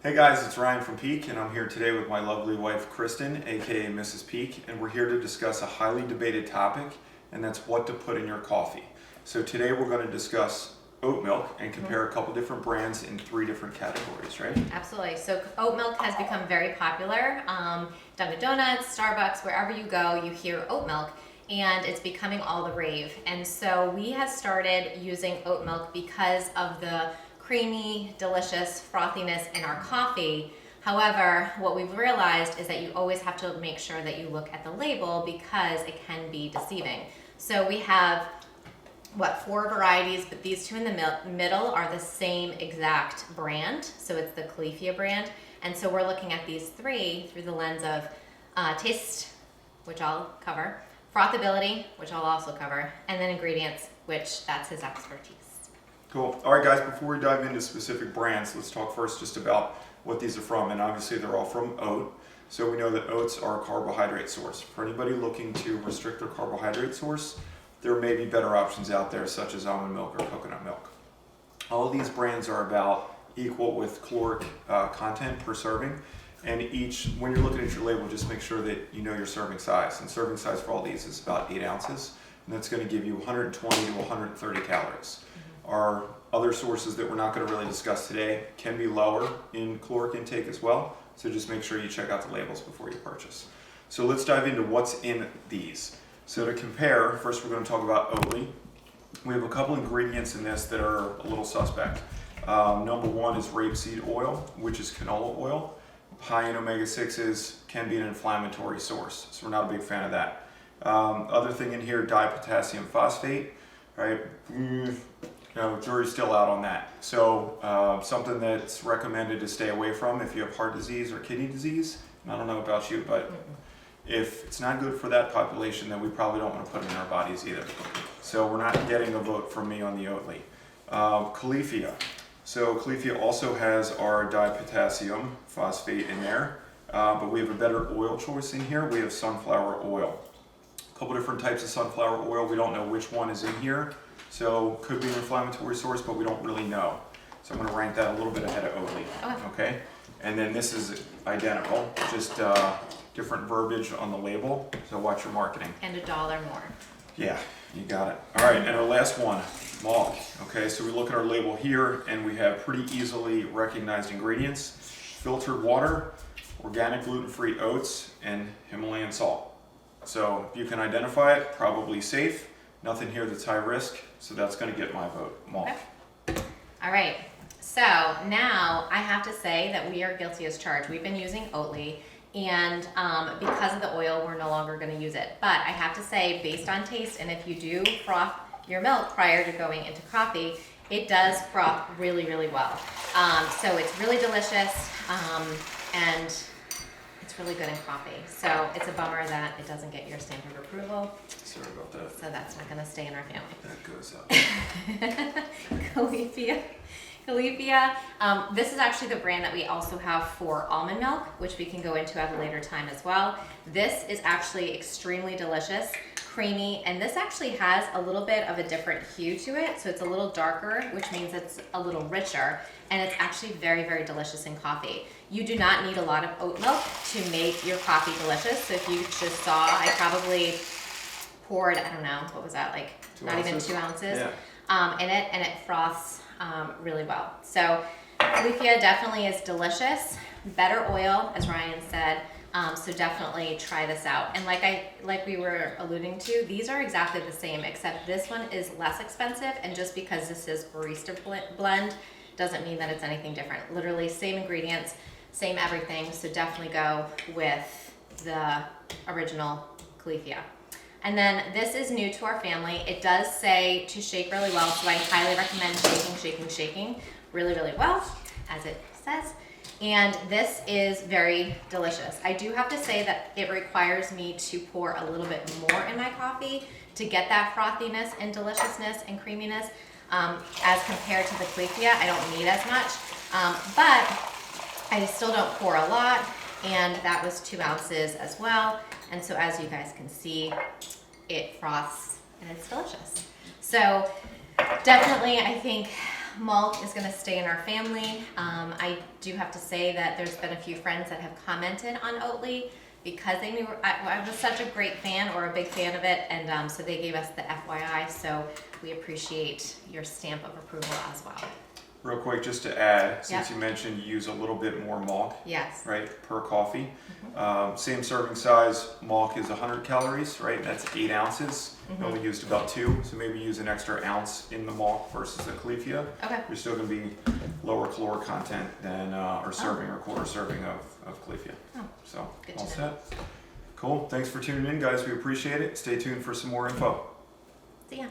Hey guys, it's Ryan from Peak, and I'm here today with my lovely wife Kristen, aka Mrs. Peak, and we're here to discuss a highly debated topic, and that's what to put in your coffee. So today we're going to discuss oat milk and compare a couple different brands in 3 different categories, right? Absolutely. So oat milk has become very popular. Dunkin' Donuts, Starbucks, wherever you go, you hear oat milk, and it's becoming all the rave. And so we have started using oat milk because of the creamy, delicious frothiness in our coffee. However, what we've realized is that you always have to make sure that you look at the label because it can be deceiving. So we have 4 varieties, but these 2 in the middle are the same exact brand. So it's the Califia brand. And so we're looking at these 3 through the lens of taste, which I'll cover, frothability, which I'll also cover, and then ingredients, which that's his expertise. Cool. All right guys, before we dive into specific brands, let's talk first just about what these are from, and obviously they're all from oat. So we know that oats are a carbohydrate source. For anybody looking to restrict their carbohydrate source, there may be better options out there such as almond milk or coconut milk. All of these brands are about equal with caloric content per serving, and when you're looking at your label, just make sure that you know your serving size. And serving size for all these is about 8 ounces, and that's going to give you 120 to 130 calories. Our other sources that we're not going to really discuss today can be lower in caloric intake as well, so just make sure you check out the labels before you purchase. So let's dive into what's in these. So to compare, first we're going to talk about Oatly. We have a couple ingredients in this that are a little suspect. Number 1 is rapeseed oil, which is canola oil. High in omega-6s, can be an inflammatory source, so we're not a big fan of that. Other thing in here, dipotassium phosphate, right? Jury's still out on that. So something that's recommended to stay away from if you have heart disease or kidney disease. And I don't know about you, but if it's not good for that population, then we probably don't want to put it in our bodies either. So we're not getting a vote from me on the Oatly. Califia. So Califia also has our dipotassium phosphate in there, but we have a better oil choice in here. We have sunflower oil. A couple different types of sunflower oil. We don't know which one is in here. So could be an inflammatory source, but we don't really know. So I'm going to rank that a little bit ahead of Oatly. Okay? And then this is identical, just different verbiage on the label. So watch your marketing. And $1 more. Yeah, you got it. All right, and our last one, malt. Okay, so we look at our label here, and we have pretty easily recognized ingredients: filtered water, organic gluten-free oats, and Himalayan salt. So if you can identify it, probably safe. Nothing here that's high risk, so that's going to get my vote, malt. Okay. All right, so now I have to say that we are guilty as charged. We've been using Oatly, and because of the oil, we're no longer going to use it. But I have to say, based on taste, and if you do froth your milk prior to going into coffee, it does froth really, really well. So it's really delicious, and it's really good in coffee. So it's a bummer that it doesn't get your stamp of approval. Sorry about that. So that's not going to stay in our family. That goes up. Califia. This is actually the brand that we also have for almond milk, which we can go into at a later time as well. This is actually extremely delicious, creamy, and this actually has a little bit of a different hue to it. So it's a little darker, which means it's a little richer, and it's actually very, very delicious in coffee. You do not need a lot of oat milk to make your coffee delicious. So if you just saw, I probably poured, I don't know, what was that, like 2 not ounces? even 2 ounces Yeah. in it, and it froths really well. So Califia definitely is delicious, better oil, as Ryan said. So definitely try this out. And like we were alluding to, these are exactly the same, except this one is less expensive, and just because this is barista blend doesn't mean that it's anything different. Literally same ingredients, same everything, so definitely go with the original Califia. And then this is new to our family. It does say to shake really well, so I highly recommend shaking really, really well, as it says. And this is very delicious. I do have to say that it requires me to pour a little bit more in my coffee to get that frothiness and deliciousness and creaminess. As compared to the Califia, I don't need as much, but I still don't pour a lot, and that was 2 ounces as well. And so as you guys can see, it froths and it's delicious. So definitely, I think malt is going to stay in our family. I do have to say that there's been a few friends that have commented on Oatly because they knew I was such a great fan or a big fan of it, and so they gave us the FYI, so we appreciate your stamp of approval as well. Real quick, just to add, since Yep. you mentioned you use a little bit more malt, Yes. right, per coffee. Same serving size, malt is 100 calories, right? That's 8 ounces. Mhm. Only used about 2, so maybe use an extra ounce in the malt versus the Califia. Okay. You're still going to be lower caloric content than or serving or quarter serving of Califia. Oh, So good all to know. set. Cool. Thanks for tuning in, guys. We appreciate it. Stay tuned for some more info. See ya.